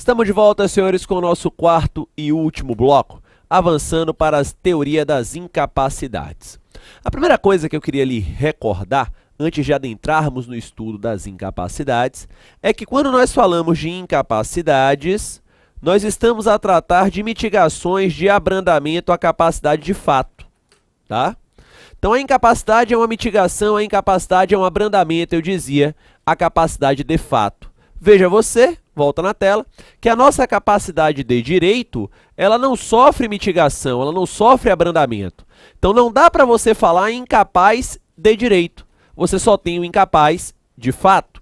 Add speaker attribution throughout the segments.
Speaker 1: Estamos de volta, senhores, com o nosso quarto e último bloco, avançando para a teoria das incapacidades. A primeira coisa que eu queria lhe recordar, antes de adentrarmos no estudo das incapacidades, é que quando nós falamos de incapacidades, nós estamos a tratar de mitigações de abrandamento à capacidade de fato, tá? Então, a incapacidade é uma mitigação, a incapacidade é um abrandamento, eu dizia, a capacidade de fato. Veja você, volta na tela, que a nossa capacidade de direito, ela não sofre mitigação, ela não sofre abrandamento. Então, não dá para você falar incapaz de direito. Você só tem o incapaz de fato.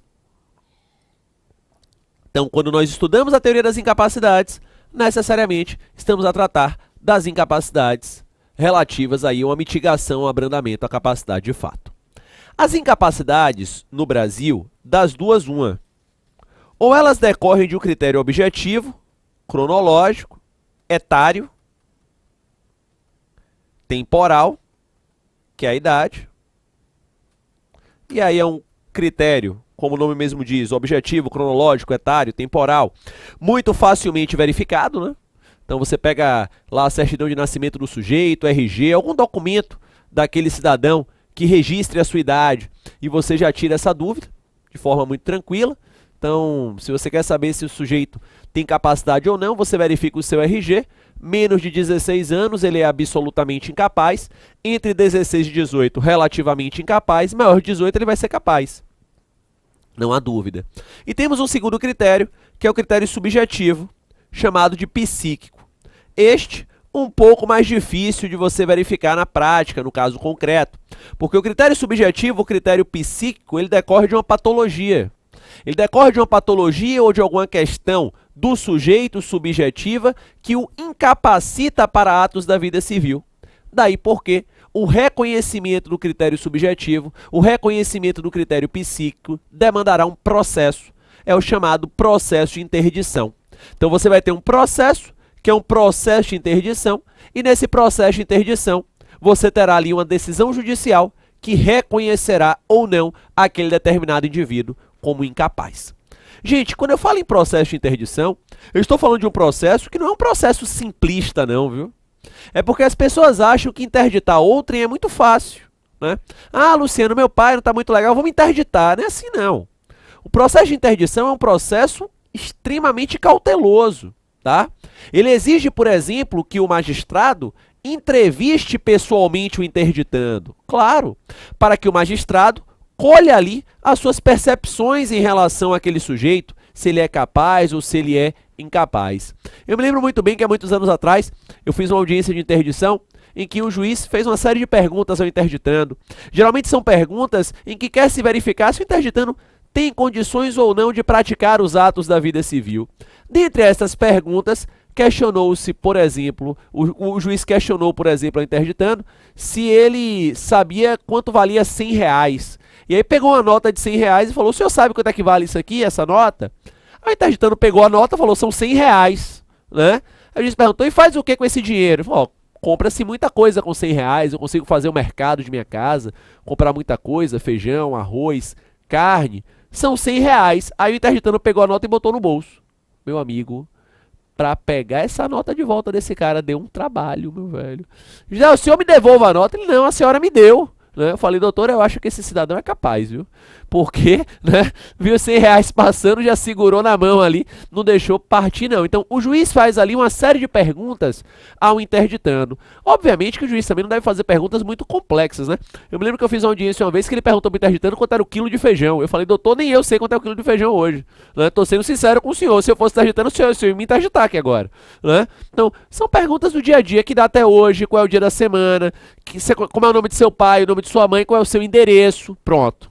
Speaker 1: Então, quando nós estudamos a teoria das incapacidades, necessariamente estamos a tratar das incapacidades relativas aí a uma mitigação, um abrandamento à capacidade de fato. As incapacidades no Brasil, das duas, uma. Ou elas decorrem de um critério objetivo, cronológico, etário, temporal, que é a idade. E aí é um critério, como o nome mesmo diz, objetivo, cronológico, etário, temporal, muito facilmente verificado, né? Então você pega lá a certidão de nascimento do sujeito, RG, algum documento daquele cidadão que registre a sua idade e você já tira essa dúvida de forma muito tranquila. Então, se você quer saber se o sujeito tem capacidade ou não, você verifica o seu RG. Menos de 16 anos, ele é absolutamente incapaz. Entre 16 e 18, relativamente incapaz. Maior de 18, ele vai ser capaz. Não há dúvida. E temos um segundo critério, que é o critério subjetivo, chamado de psíquico. Este, um pouco mais difícil de você verificar na prática, no caso concreto. Porque o critério subjetivo, o critério psíquico, ele decorre de uma patologia. Ele decorre de uma patologia ou de alguma questão do sujeito subjetiva que o incapacita para atos da vida civil. Daí porque o reconhecimento do critério subjetivo, o reconhecimento do critério psíquico demandará um processo. É o chamado processo de interdição. Então você vai ter um processo, que é um processo de interdição, e nesse processo de interdição você terá ali uma decisão judicial que reconhecerá ou não aquele determinado indivíduo como incapaz. Gente, quando eu falo em processo de interdição, eu estou falando de um processo que não é um processo simplista não, viu? É porque as pessoas acham que interditar outrem é muito fácil, né? Ah, Luciano, meu pai não está muito legal, vamos interditar. Não é assim não. O processo de interdição é um processo extremamente cauteloso, tá? Ele exige, por exemplo, que o magistrado entreviste pessoalmente o interditando. Claro, para que o magistrado colha ali as suas percepções em relação àquele sujeito, se ele é capaz ou se ele é incapaz. Eu me lembro muito bem que há muitos anos atrás eu fiz uma audiência de interdição em que o juiz fez uma série de perguntas ao interditando. Geralmente são perguntas em que quer se verificar se o interditando tem condições ou não de praticar os atos da vida civil. Dentre essas perguntas, questionou-se, por exemplo, o juiz questionou, por exemplo, ao interditando, se ele sabia quanto valia R$100. E aí pegou uma nota de R$100 e falou, o senhor sabe quanto é que vale isso aqui, essa nota? Aí o interditando pegou a nota e falou, são R$100, né? Aí o juiz perguntou, e faz o que com esse dinheiro? Ele falou, compra-se muita coisa com R$100, eu consigo fazer o mercado de minha casa, comprar muita coisa, feijão, arroz, carne, são R$100. Aí o interditando pegou a nota e botou no bolso. Meu amigo, para pegar essa nota de volta desse cara, deu um trabalho, meu velho. Já, o senhor me devolva a nota? Ele, não, a senhora me deu. Né? Eu falei, doutor, eu acho que esse cidadão é capaz, viu? Porque, né, viu R$100 passando, já segurou na mão ali, não deixou partir não. Então, o juiz faz ali uma série de perguntas ao interditando. Obviamente que o juiz também não deve fazer perguntas muito complexas, né? Eu me lembro que eu fiz uma audiência uma vez que ele perguntou pro interditando quanto era o quilo de feijão. Eu falei, doutor, nem eu sei quanto é o quilo de feijão hoje. Né? Tô sendo sincero com o senhor, se eu fosse interditando, o senhor ia me interditar aqui agora. Né? Então, são perguntas do dia a dia que dá até hoje, qual é o dia da semana, como é o nome de seu pai, o nome de sua mãe, qual é o seu endereço, pronto.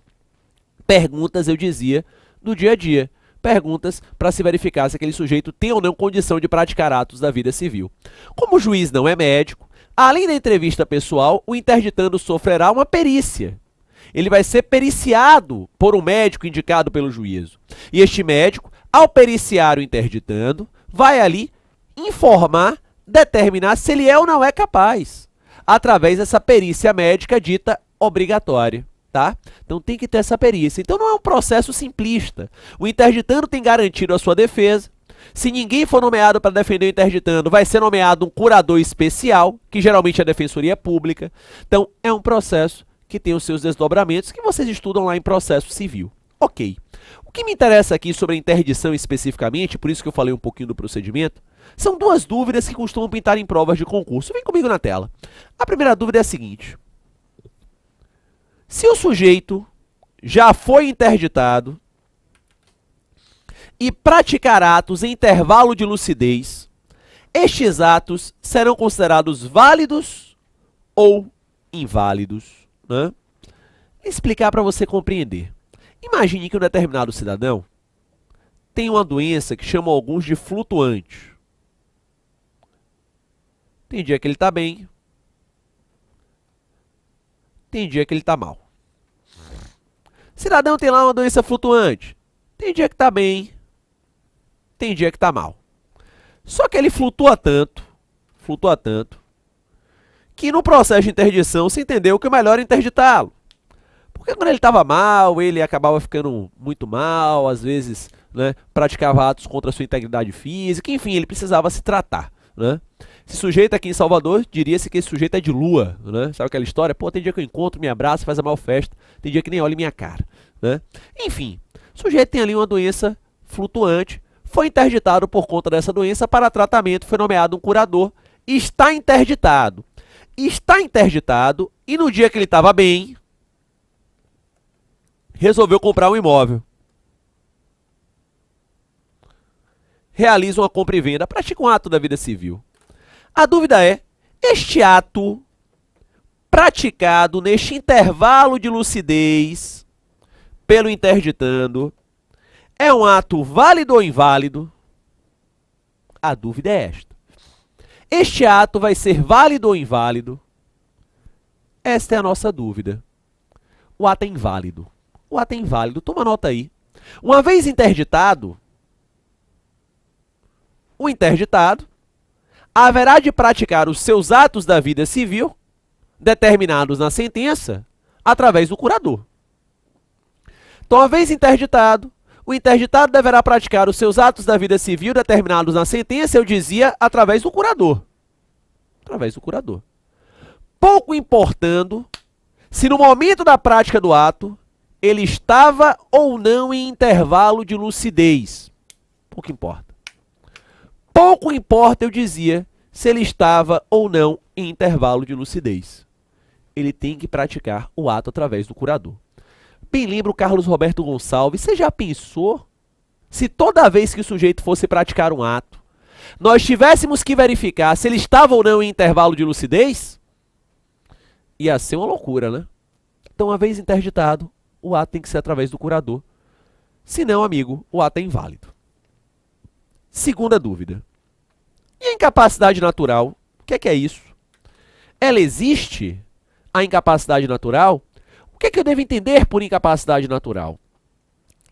Speaker 1: Perguntas, eu dizia, do dia a dia. Perguntas para se verificar se aquele sujeito tem ou não condição de praticar atos da vida civil. Como o juiz não é médico, além da entrevista pessoal, o interditando sofrerá uma perícia. Ele vai ser periciado por um médico indicado pelo juízo. E este médico, ao periciar o interditando, vai ali informar, determinar se ele é ou não é capaz, através dessa perícia médica dita obrigatória. Tá? Então tem que ter essa perícia. Então não é um processo simplista. O interditando tem garantido a sua defesa, Se ninguém for nomeado para defender o interditando, vai ser nomeado um curador especial, que geralmente é a Defensoria Pública. Então, é um processo que tem os seus desdobramentos, que vocês estudam lá em processo civil. Ok. O que me interessa aqui sobre a interdição especificamente, por isso que eu falei um pouquinho do procedimento, são duas dúvidas que costumam pintar em provas de concurso. Vem comigo na tela. A primeira dúvida é a seguinte. Se o sujeito já foi interditado e praticar atos em intervalo de lucidez, estes atos serão considerados válidos ou inválidos, né? Vou explicar para você compreender. Imagine que um determinado cidadão tem uma doença que chamam alguns de flutuante. Tem dia que ele está bem, tem dia que ele está mal. Cidadão tem lá uma doença flutuante. Tem dia que está bem, tem dia que está mal. Só que ele flutua tanto, que no processo de interdição se entendeu que o melhor é interditá-lo. Porque quando ele estava mal, ele acabava ficando muito mal, às vezes, né, praticava atos contra a sua integridade física, enfim, ele precisava se tratar, né? Esse sujeito aqui em Salvador, diria-se que esse sujeito é de lua, né? Sabe aquela história? Pô, tem dia que eu encontro, me abraço, faz a maior festa, tem dia que nem olha minha cara, né? Enfim, o sujeito tem ali uma doença flutuante, foi interditado por conta dessa doença para tratamento, foi nomeado um curador, está interditado. Está interditado e no dia que ele estava bem, resolveu comprar um imóvel. Realiza uma compra e venda, pratica um ato da vida civil. A dúvida é, este ato praticado neste intervalo de lucidez pelo interditando é um ato válido ou inválido? A dúvida é esta. Este ato vai ser válido ou inválido? Esta é a nossa dúvida. O ato é inválido. O ato é inválido, toma nota aí. Uma vez interditado, o interditado haverá de praticar os seus atos da vida civil, determinados na sentença, através do curador. Então, uma vez interditado, o interditado deverá praticar os seus atos da vida civil, determinados na sentença, eu dizia, através do curador. Através do curador. Pouco importando se no momento da prática do ato, ele estava ou não em intervalo de lucidez. Pouco importa. Pouco importa, eu dizia, se ele estava ou não em intervalo de lucidez. Ele tem que praticar o ato através do curador. Bem lembra o Carlos Roberto Gonçalves, você já pensou se toda vez que o sujeito fosse praticar um ato, nós tivéssemos que verificar se ele estava ou não em intervalo de lucidez? Ia ser uma loucura, né? Então, uma vez interditado, o ato tem que ser através do curador. Se não, amigo, o ato é inválido. Segunda dúvida. E a incapacidade natural? O que é isso? Ela existe? A incapacidade natural? O que é que eu devo entender por incapacidade natural?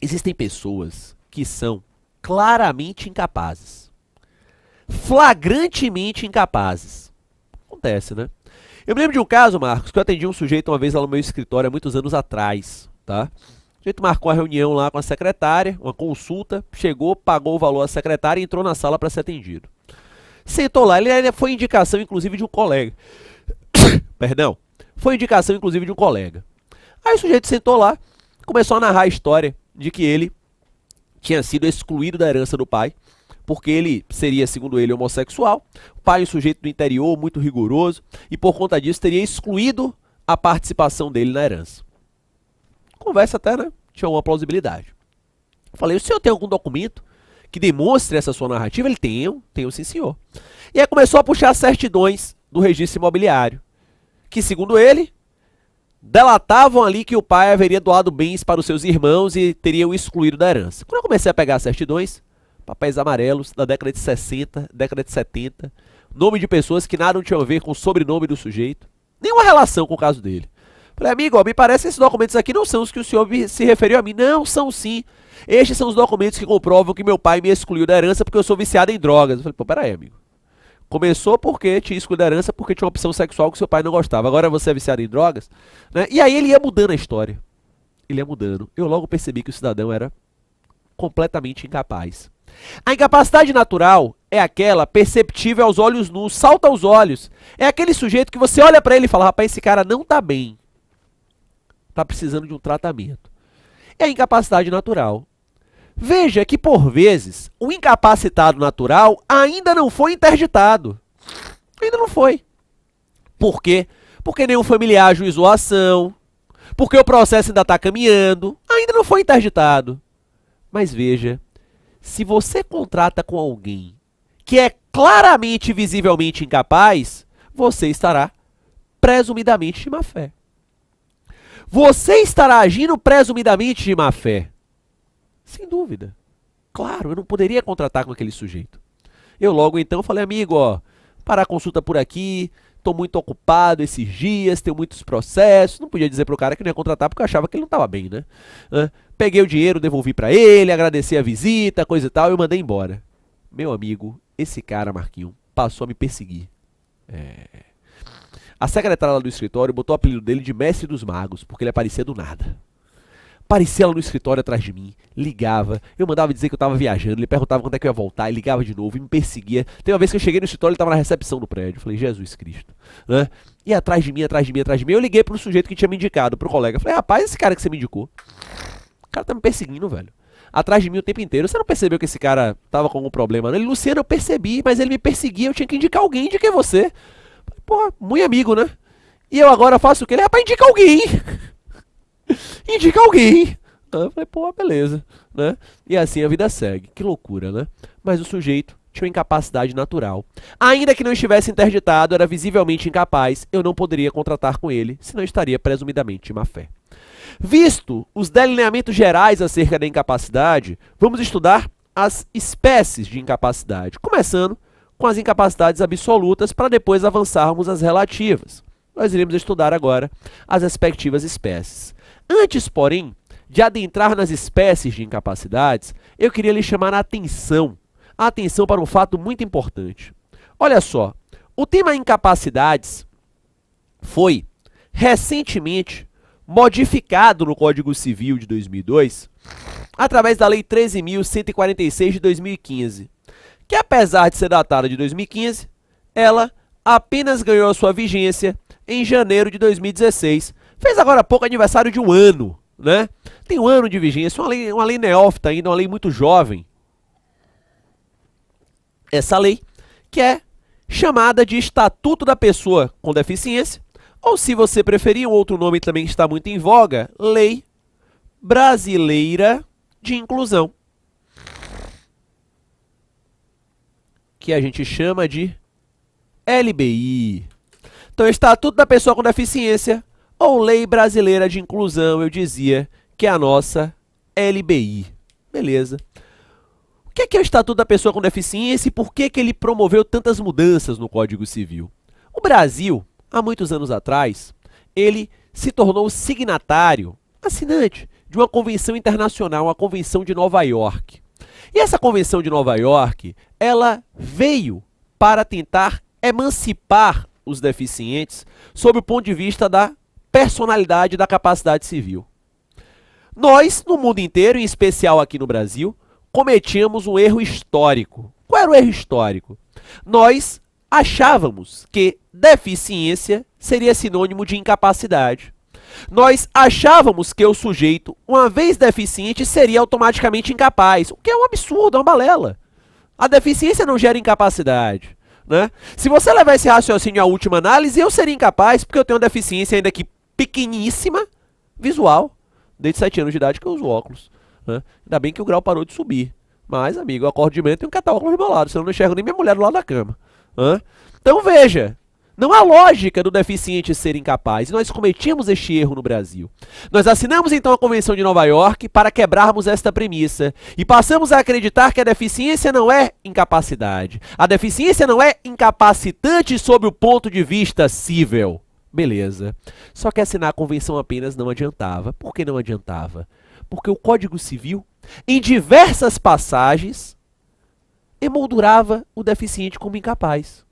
Speaker 1: Existem pessoas que são claramente incapazes. Flagrantemente incapazes. Acontece, né? Eu me lembro de um caso, Marcos, que eu atendi um sujeito uma vez lá no meu escritório, há muitos anos atrás, tá? O sujeito marcou a reunião lá com a secretária, uma consulta, chegou, pagou o valor à secretária e entrou na sala para ser atendido. Sentou lá, ele foi indicação, inclusive, de um colega. Perdão. Foi indicação, inclusive, de um colega. Aí o sujeito sentou lá, começou a narrar a história de que ele tinha sido excluído da herança do pai, porque ele seria, segundo ele, homossexual. O pai é um sujeito do interior, muito rigoroso, e por conta disso teria excluído a participação dele na herança. Conversa até, né? Tinha uma plausibilidade. Falei, o senhor tem algum documento que demonstre essa sua narrativa? Ele tenho sim, senhor. E aí começou a puxar certidões do registro imobiliário, que, segundo ele, delatavam ali que o pai haveria doado bens para os seus irmãos e teriam excluído da herança. Quando eu comecei a pegar as certidões, papéis amarelos da década de 60, década de 70, nome de pessoas que nada tinham a ver com o sobrenome do sujeito, nenhuma relação com o caso dele. Falei, amigo, ó, me parece que esses documentos aqui não são os que o senhor se referiu a mim. Não, são sim. Estes são os documentos que comprovam que meu pai me excluiu da herança porque eu sou viciado em drogas. Eu falei, pô, peraí, amigo. Começou porque tinha excluído da herança porque tinha uma opção sexual que seu pai não gostava. Agora você é viciado em drogas? Né? E aí ele ia mudando a história. Ele ia mudando. Eu logo percebi que o cidadão era completamente incapaz. A incapacidade natural é aquela perceptível aos olhos nus, salta aos olhos. É aquele sujeito que você olha para ele e fala, rapaz, esse cara não tá bem. Tá precisando de um tratamento. É a incapacidade natural. Veja que, por vezes, o incapacitado natural ainda não foi interditado. Ainda não foi. Por quê? Porque nenhum familiar ajuizou a ação, porque o processo ainda está caminhando, ainda não foi interditado. Mas veja, se você contrata com alguém que é claramente e visivelmente incapaz, você estará presumidamente de má fé. Você estará agindo presumidamente de má fé. Sem dúvida. Claro, eu não poderia contratar com aquele sujeito. Eu logo então falei, amigo, ó, parar a consulta por aqui, estou muito ocupado esses dias, tenho muitos processos. Não podia dizer pro cara que não ia contratar porque eu achava que ele não estava bem, né? Peguei o dinheiro, devolvi para ele, agradeci a visita, coisa e tal, e mandei embora. Meu amigo, esse cara, Marquinho, passou a me perseguir. A secretária lá do escritório botou o apelido dele de Mestre dos Magos, porque ele aparecia do nada. Aparecia lá no escritório atrás de mim, ligava, eu mandava dizer que eu estava viajando, ele perguntava quando é que eu ia voltar, ele ligava de novo e me perseguia. Tem uma vez que eu cheguei no escritório, ele estava na recepção do prédio, eu falei, Jesus Cristo, né? E atrás de mim, eu liguei pro sujeito que tinha me indicado, pro colega, eu falei, rapaz, esse cara que você me indicou, o cara tá me perseguindo, velho. Atrás de mim o tempo inteiro, você não percebeu que esse cara tava com algum problema, né? Ele, Luciano, eu percebi, mas ele me perseguia, eu tinha que indicar alguém, indiquei você. Pô, muito amigo, né? E eu agora faço o quê? Ele, rapaz, indica alguém. Indica alguém. Eu falei, pô, beleza, né? E assim a vida segue. Que loucura, né? Mas o sujeito tinha uma incapacidade natural. Ainda que não estivesse interditado, era visivelmente incapaz, eu não poderia contratar com ele, senão estaria presumidamente de má fé. Visto os delineamentos gerais acerca da incapacidade, vamos estudar as espécies de incapacidade, começando com as incapacidades absolutas para depois avançarmos às relativas. Nós iremos estudar agora as respectivas espécies. Antes, porém, de adentrar nas espécies de incapacidades, eu queria lhe chamar a atenção para um fato muito importante. Olha só, o tema incapacidades foi recentemente modificado no Código Civil de 2002, através da Lei 13.146 de 2015, que apesar de ser datada de 2015, ela apenas ganhou a sua vigência em janeiro de 2016. Fez agora há pouco aniversário de um ano, né? Tem um ano de vigência, uma lei neófita ainda, uma lei muito jovem. Essa lei, que é chamada de Estatuto da Pessoa com Deficiência, ou se você preferir, um outro nome também que está muito em voga, Lei Brasileira de Inclusão, que a gente chama de LBI. Então, Estatuto da Pessoa com Deficiência, ou Lei Brasileira de Inclusão, eu dizia que é a nossa LBI. Beleza. O que é o Estatuto da Pessoa com Deficiência e por que ele promoveu tantas mudanças no Código Civil? O Brasil, há muitos anos atrás, ele se tornou signatário, assinante, de uma convenção internacional, a Convenção de Nova York. E essa Convenção de Nova York, ela veio para tentar emancipar os deficientes sob o ponto de vista da personalidade da capacidade civil. Nós, no mundo inteiro, em especial aqui no Brasil, cometíamos um erro histórico. Qual era o erro histórico? Nós achávamos que deficiência seria sinônimo de incapacidade. Nós achávamos que o sujeito, uma vez deficiente, seria automaticamente incapaz, o que é um absurdo, é uma balela. A deficiência não gera incapacidade, né? Se você levar esse raciocínio à última análise, eu seria incapaz porque eu tenho uma deficiência ainda que pequeníssima, visual, desde 7 anos de idade que eu uso óculos, né? Ainda bem que o grau parou de subir. Mas, amigo, eu acordo de manhã e tenho que catar óculos do meu lado, senão eu não enxergo nem minha mulher do lado da cama. Então veja, não há lógica do deficiente ser incapaz. Nós cometimos este erro no Brasil. Nós assinamos então a Convenção de Nova York para quebrarmos esta premissa e passamos a acreditar que a deficiência não é incapacidade. A deficiência não é incapacitante sob o ponto de vista cível. Beleza. Só que assinar a convenção apenas não adiantava. Por que não adiantava? Porque o Código Civil, em diversas passagens, emoldurava o deficiente como incapaz.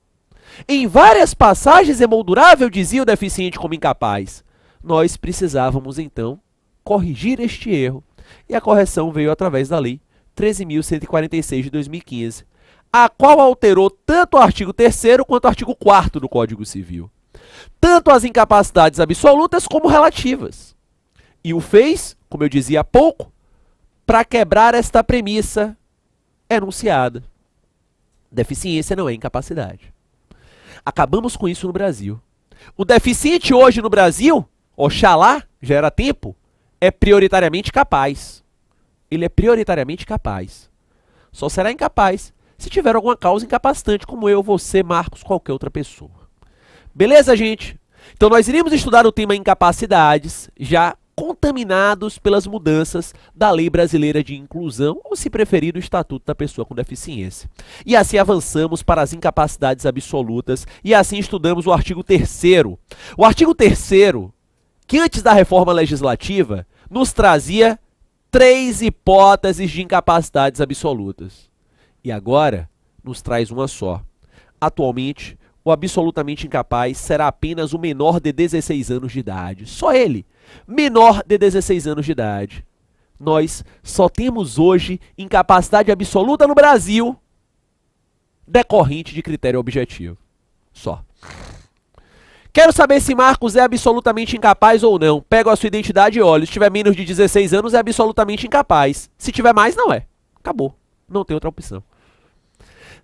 Speaker 1: Em várias passagens emoldurava, eu dizia o deficiente como incapaz. Nós precisávamos, então, corrigir este erro. E a correção veio através da Lei 13.146 de 2015, a qual alterou tanto o artigo 3º quanto o artigo 4º do Código Civil, tanto as incapacidades absolutas como relativas. E o fez, como eu dizia há pouco, para quebrar esta premissa enunciada. Deficiência não é incapacidade. Acabamos com isso no Brasil. O deficiente hoje no Brasil, oxalá, já era tempo, é prioritariamente capaz. Ele é prioritariamente capaz. Só será incapaz se tiver alguma causa incapacitante, como eu, você, Marcos, qualquer outra pessoa. Beleza, gente? Então nós iremos estudar o tema incapacidades, já contaminados pelas mudanças da Lei Brasileira de Inclusão, ou se preferir, do Estatuto da Pessoa com Deficiência. E assim avançamos para as incapacidades absolutas, e assim estudamos o artigo 3º. O artigo 3º, que antes da reforma legislativa, nos trazia 3 hipóteses de incapacidades absolutas. E agora nos traz uma só. Atualmente, o absolutamente incapaz será apenas o menor de 16 anos de idade. Só ele, menor de 16 anos de idade. Nós só temos hoje incapacidade absoluta no Brasil decorrente de critério objetivo. Só. Quero saber se Marcos é absolutamente incapaz ou não. Pego a sua identidade e olho. Se tiver menos de 16 anos, é absolutamente incapaz. Se tiver mais, não é. Acabou. Não tem outra opção.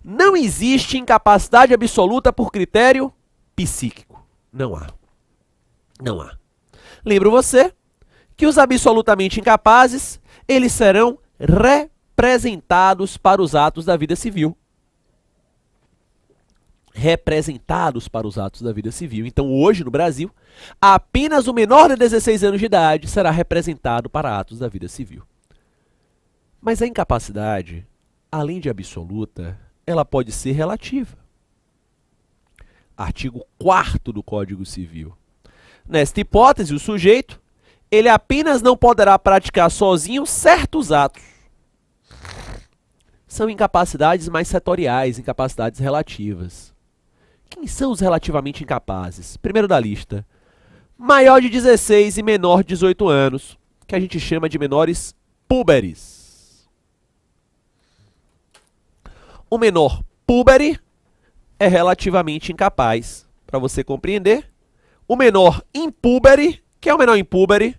Speaker 1: Não existe incapacidade absoluta por critério psíquico. Não há. Não há. Lembro você que os absolutamente incapazes, eles serão representados para os atos da vida civil. Representados para os atos da vida civil. Então, hoje, no Brasil, apenas o menor de 16 anos de idade será representado para atos da vida civil. Mas a incapacidade, além de absoluta, ela pode ser relativa. Artigo 4º do Código Civil. Nesta hipótese, o sujeito, ele apenas não poderá praticar sozinho certos atos. São incapacidades mais setoriais, incapacidades relativas. Quem são os relativamente incapazes? Primeiro da lista, maior de 16 e menor de 18 anos, que a gente chama de menores púberes. O menor púbere é relativamente incapaz. Para você compreender, o menor impúbere, que é o menor impúbere,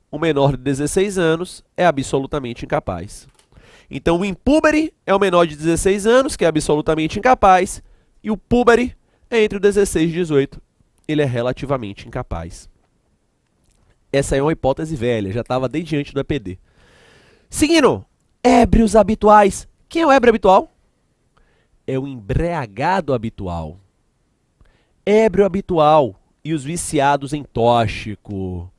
Speaker 1: o menor de 16 anos, é absolutamente incapaz. Então, o impúbere é o menor de 16 anos, que é absolutamente incapaz, e o púbere é entre os 16 e 18. Ele é relativamente incapaz. Essa é uma hipótese velha, já estava desde antes do EPD. Seguindo, ébrios habituais. Quem é o ébrio habitual? É o embriagado habitual. Ébrio habitual e os viciados em tóxico.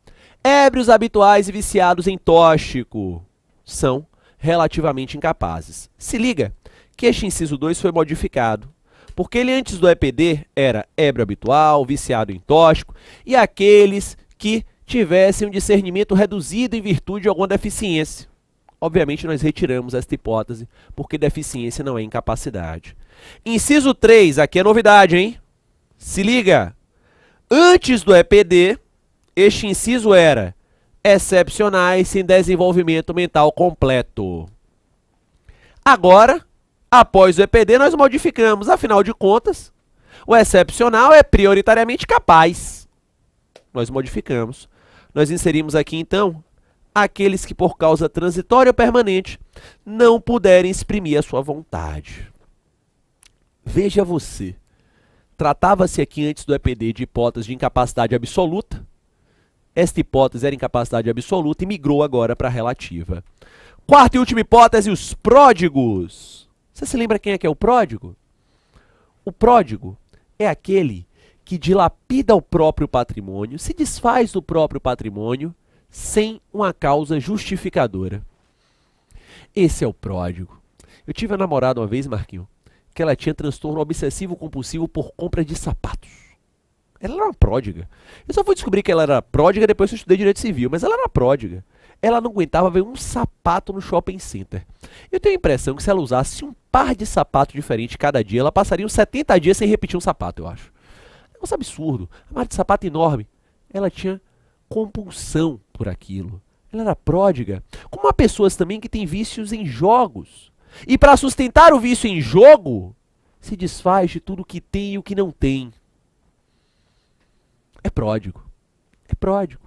Speaker 1: Ébrios habituais e viciados em tóxico são relativamente incapazes. Se liga que este inciso 2 foi modificado, porque ele antes do EPD era ébrio habitual, viciado em tóxico e aqueles que tivessem um discernimento reduzido em virtude de alguma deficiência. Obviamente, nós retiramos esta hipótese, porque deficiência não é incapacidade. Inciso 3, aqui é novidade, hein? Se liga! Antes do EPD, este inciso era excepcionais sem desenvolvimento mental completo. Agora, após o EPD, nós modificamos. Afinal de contas, o excepcional é prioritariamente capaz. Nós modificamos. Nós inserimos aqui, então, aqueles que por causa transitória ou permanente não puderem exprimir a sua vontade. Veja você, tratava-se aqui antes do EPD de hipótese de incapacidade absoluta. Esta hipótese era incapacidade absoluta e migrou agora para a relativa. Quarta e última hipótese, os pródigos. Você se lembra quem é que é o pródigo? O pródigo é aquele que dilapida o próprio patrimônio, se desfaz do próprio patrimônio, sem uma causa justificadora. Esse é o pródigo. Eu tive uma namorada uma vez, Marquinhos, que ela tinha transtorno obsessivo-compulsivo por compra de sapatos. Ela era uma pródiga. Eu só fui descobrir que ela era pródiga depois que eu estudei Direito Civil, mas ela era pródiga. Ela não aguentava ver um sapato no shopping center. Eu tenho a impressão que se ela usasse um par de sapatos diferentes cada dia, ela passaria uns 70 dias sem repetir um sapato, eu acho. É um absurdo. A marca de sapato enorme. Ela tinha compulsão por aquilo. Ela era pródiga. Como há pessoas também que têm vícios em jogos. E para sustentar o vício em jogo, se desfaz de tudo que tem e o que não tem. É pródigo. É pródigo.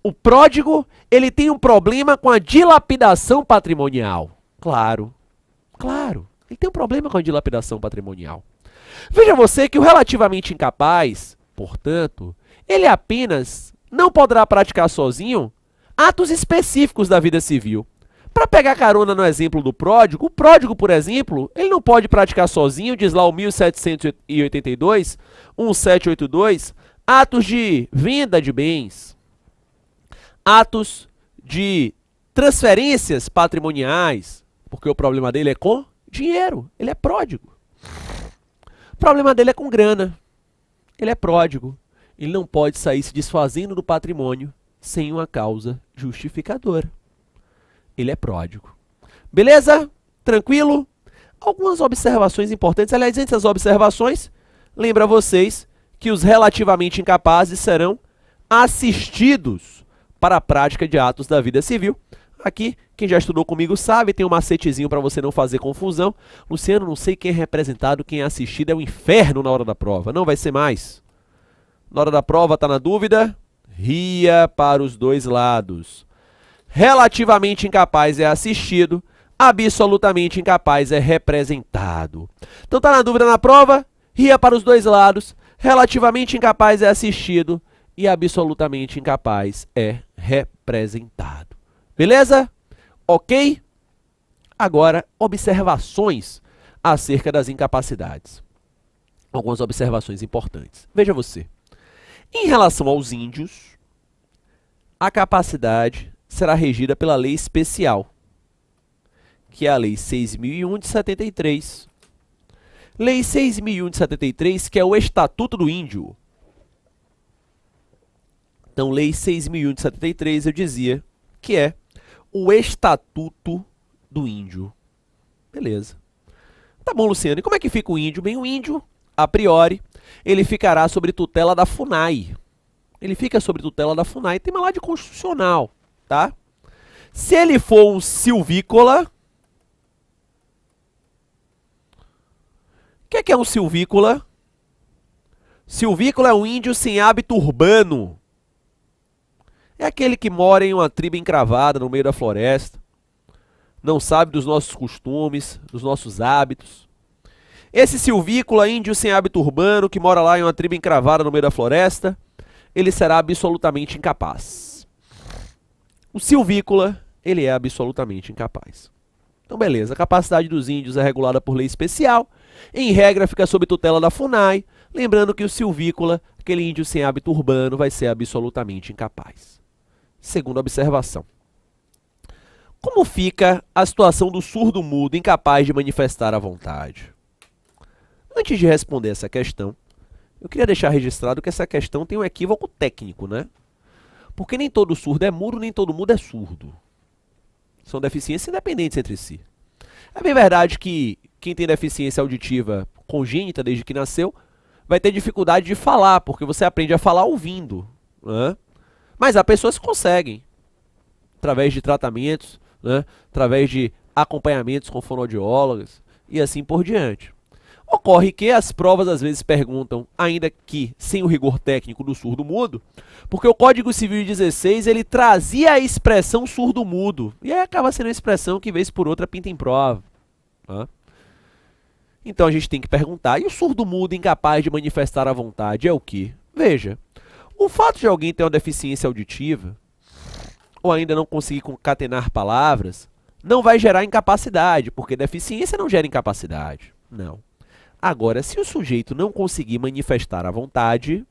Speaker 1: O pródigo, ele tem um problema com a dilapidação patrimonial. Claro. Claro. Ele tem um problema com a dilapidação patrimonial. Veja você que o relativamente incapaz, portanto, ele apenas não poderá praticar sozinho atos específicos da vida civil. Para pegar carona no exemplo do pródigo, o pródigo, por exemplo, ele não pode praticar sozinho, diz lá o 1782, 1782, atos de venda de bens, atos de transferências patrimoniais, porque o problema dele é com dinheiro, ele é pródigo. O problema dele é com grana, ele é pródigo. Ele não pode sair se desfazendo do patrimônio sem uma causa justificadora. Ele é pródigo. Beleza? Tranquilo? Algumas observações importantes. Aliás, entre as observações, lembra vocês que os relativamente incapazes serão assistidos para a prática de atos da vida civil. Aqui, quem já estudou comigo sabe, tem um macetezinho para você não fazer confusão. Luciano, não sei quem é representado, quem é assistido, é o inferno na hora da prova. Não vai ser mais. Na hora da prova, tá na dúvida? Ria para os dois lados. Relativamente incapaz é assistido, absolutamente incapaz é representado. Então tá na dúvida na prova? Ria para os dois lados. Relativamente incapaz é assistido e absolutamente incapaz é representado. Beleza? Ok? Agora, observações acerca das incapacidades. Algumas observações importantes. Veja você. Em relação aos índios, a capacidade será regida pela lei especial, que é a Lei 6.001 de 73. Lei 6.001 de 73, que é o Estatuto do Índio. Então, Lei 6.001 de 73, eu dizia que é o Estatuto do Índio. Beleza. Tá bom, Luciano. E como é que fica o índio? Bem, o índio, a priori, ele ficará sob tutela da FUNAI. Ele fica sob tutela da FUNAI. Tem uma lá de constitucional, tá? Se ele for um silvícola... O que é um silvícola? Silvícola é um índio sem hábito urbano. É aquele que mora em uma tribo encravada no meio da floresta. Não sabe dos nossos costumes, dos nossos hábitos. Esse silvícola, índio sem hábito urbano, que mora lá em uma tribo encravada no meio da floresta, ele será absolutamente incapaz. O silvícola, ele é absolutamente incapaz. Então, beleza. A capacidade dos índios é regulada por lei especial. Em regra, fica sob tutela da FUNAI. Lembrando que o silvícola, aquele índio sem hábito urbano, vai ser absolutamente incapaz. Segunda observação. Como fica a situação do surdo-mudo incapaz de manifestar a vontade? Antes de responder essa questão, eu queria deixar registrado que essa questão tem um equívoco técnico, né? Porque nem todo surdo é mudo, nem todo mudo é surdo. São deficiências independentes entre si. É bem verdade que quem tem deficiência auditiva congênita desde que nasceu vai ter dificuldade de falar, porque você aprende a falar ouvindo, né? Mas há pessoas que conseguem, através de tratamentos, né? Através de acompanhamentos com fonoaudiólogas e assim por diante. Ocorre que as provas às vezes perguntam, ainda que sem o rigor técnico do surdo-mudo, porque o Código Civil de 16 ele trazia a expressão surdo-mudo, e aí acaba sendo uma expressão que vez por outra pinta em prova. Tá? Então a gente tem que perguntar, e o surdo-mudo incapaz de manifestar a vontade é o quê? Veja, o fato de alguém ter uma deficiência auditiva, ou ainda não conseguir concatenar palavras, não vai gerar incapacidade, porque deficiência não gera incapacidade. Não. Agora, se o sujeito não conseguir manifestar a vontade,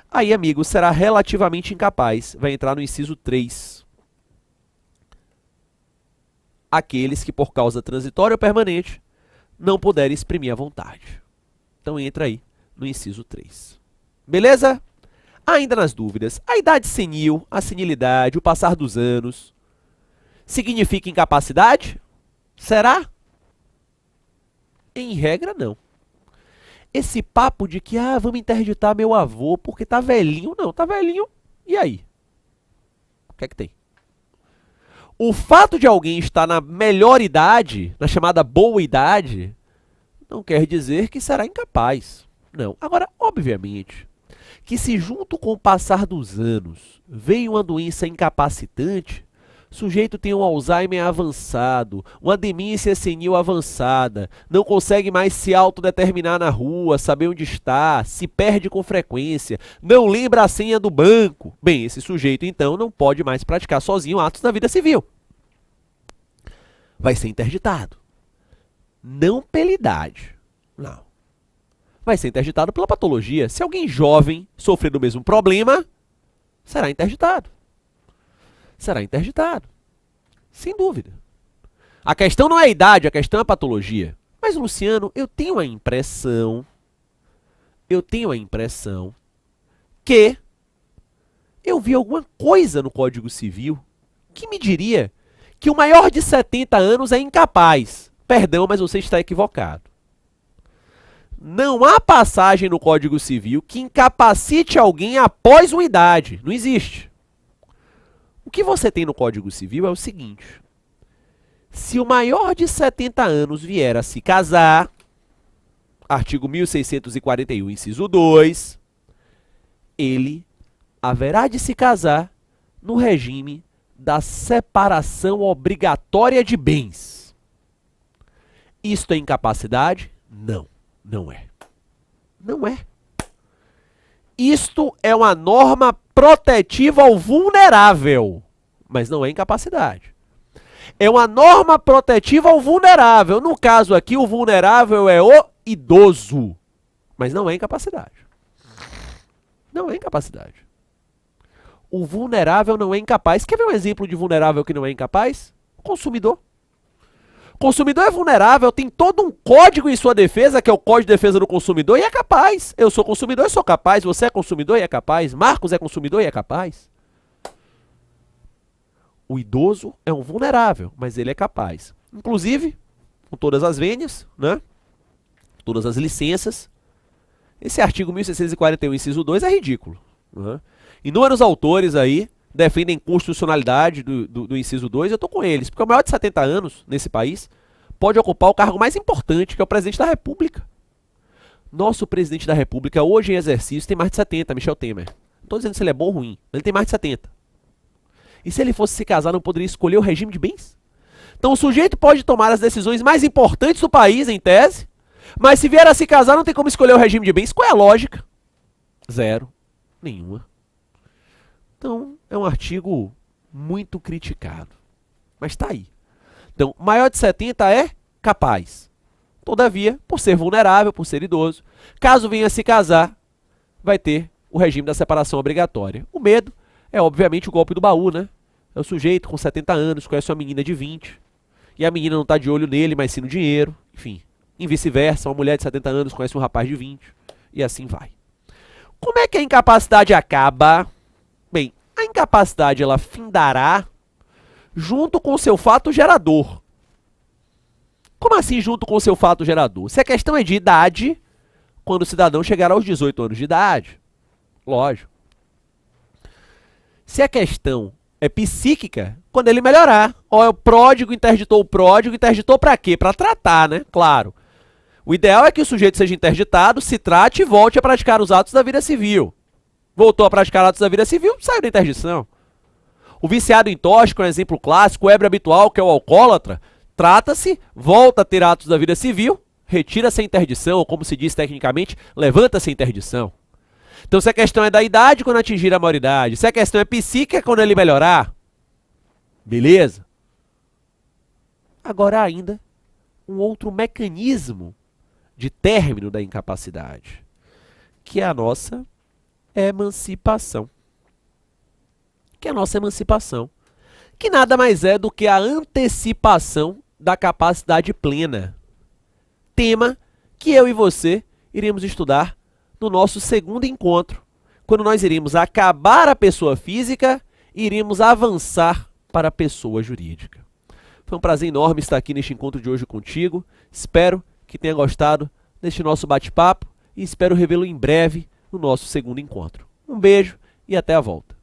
Speaker 1: aí, amigo, será relativamente incapaz. Vai entrar no inciso 3. Aqueles que, por causa transitória ou permanente, não puderem exprimir a vontade. Então, entra aí no inciso 3. Beleza? Ainda nas dúvidas, a idade senil, a senilidade, o passar dos anos, significa incapacidade? Será? Em regra, não. Esse papo de que, vamos interditar meu avô porque tá velhinho, não, tá velhinho, e aí? O que é que tem? O fato de alguém estar na melhor idade, na chamada boa idade, não quer dizer que será incapaz. Não. Agora, obviamente, que se junto com o passar dos anos vem uma doença incapacitante, o sujeito tem um Alzheimer avançado, uma demência senil avançada, não consegue mais se autodeterminar na rua, saber onde está, se perde com frequência, não lembra a senha do banco. Bem, esse sujeito então não pode mais praticar sozinho atos da vida civil. Vai ser interditado. Não pela idade. Não. Vai ser interditado pela patologia. Se alguém jovem sofrer do mesmo problema, será interditado. Será interditado. Sem dúvida. A questão não é a idade, a questão é a patologia. Mas, Luciano, eu tenho a impressão que eu vi alguma coisa no Código Civil que me diria que o maior de 70 anos é incapaz. Perdão, mas você está equivocado. Não há passagem no Código Civil que incapacite alguém após uma idade. Não existe. O que você tem no Código Civil é o seguinte. Se o maior de 70 anos vier a se casar, artigo 1641, inciso 2, ele haverá de se casar no regime da separação obrigatória de bens. Isto é incapacidade? Não, não é. Não é. Isto é uma norma protetiva ao vulnerável, mas não é incapacidade. É uma norma protetiva ao vulnerável. No caso aqui, o vulnerável é o idoso, mas não é incapacidade. Não é incapacidade. O vulnerável não é incapaz. Quer ver um exemplo de vulnerável que não é incapaz? O consumidor. O consumidor é vulnerável, tem todo um código em sua defesa, que é o Código de Defesa do Consumidor, e é capaz. Eu sou consumidor e sou capaz. Você é consumidor e é capaz. Marcos é consumidor e é capaz. O idoso é um vulnerável, mas ele é capaz. Inclusive, com todas as vênias, né? Todas as licenças. Esse artigo 1641, inciso 2, é ridículo. Né? Inúmeros autores aí defendem constitucionalidade do inciso 2, eu estou com eles, porque o maior de 70 anos nesse país pode ocupar o cargo mais importante, que é o presidente da República. Nosso presidente da República, hoje em exercício, tem mais de 70, Michel Temer. Não estou dizendo se ele é bom ou ruim, ele tem mais de 70. E se ele fosse se casar, não poderia escolher o regime de bens? Então o sujeito pode tomar as decisões mais importantes do país, em tese, mas se vier a se casar, não tem como escolher o regime de bens. Qual é a lógica? Zero. Nenhuma. Então, é um artigo muito criticado. Mas está aí. Então, maior de 70 é capaz. Todavia, por ser vulnerável, por ser idoso, caso venha a se casar, vai ter o regime da separação obrigatória. O medo é, obviamente, o golpe do baú, né? É o sujeito com 70 anos, conhece uma menina de 20, e a menina não está de olho nele, mas sim no dinheiro. Enfim, e vice-versa, uma mulher de 70 anos conhece um rapaz de 20, e assim vai. Como é que a incapacidade acaba? Bem, a incapacidade ela findará junto com o seu fato gerador. Como assim junto com o seu fato gerador? Se a questão é de idade, quando o cidadão chegar aos 18 anos de idade, lógico. Se a questão é psíquica, quando ele melhorar. Ó, o pródigo interditou pra quê? Pra tratar, né? Claro. O ideal é que o sujeito seja interditado, se trate e volte a praticar os atos da vida civil. Voltou a praticar atos da vida civil, saiu da interdição. O viciado em tóxico é um exemplo clássico, o ébrio habitual, que é o alcoólatra, trata-se, volta a ter atos da vida civil, retira-se a interdição, ou como se diz tecnicamente, levanta-se a interdição. Então, se a questão é da idade, quando atingir a maioridade. Se a questão é psíquica, quando ele melhorar. Beleza? Agora ainda, um outro mecanismo de término da incapacidade, que é a nossa emancipação. Que é a nossa emancipação. Que nada mais é do que a antecipação da capacidade plena. Tema que eu e você iremos estudar no nosso segundo encontro, quando nós iremos acabar a pessoa física e iremos avançar para a pessoa jurídica. Foi um prazer enorme estar aqui neste encontro de hoje contigo. Espero que tenha gostado deste nosso bate-papo e espero revê-lo em breve no nosso segundo encontro. Um beijo e até a volta.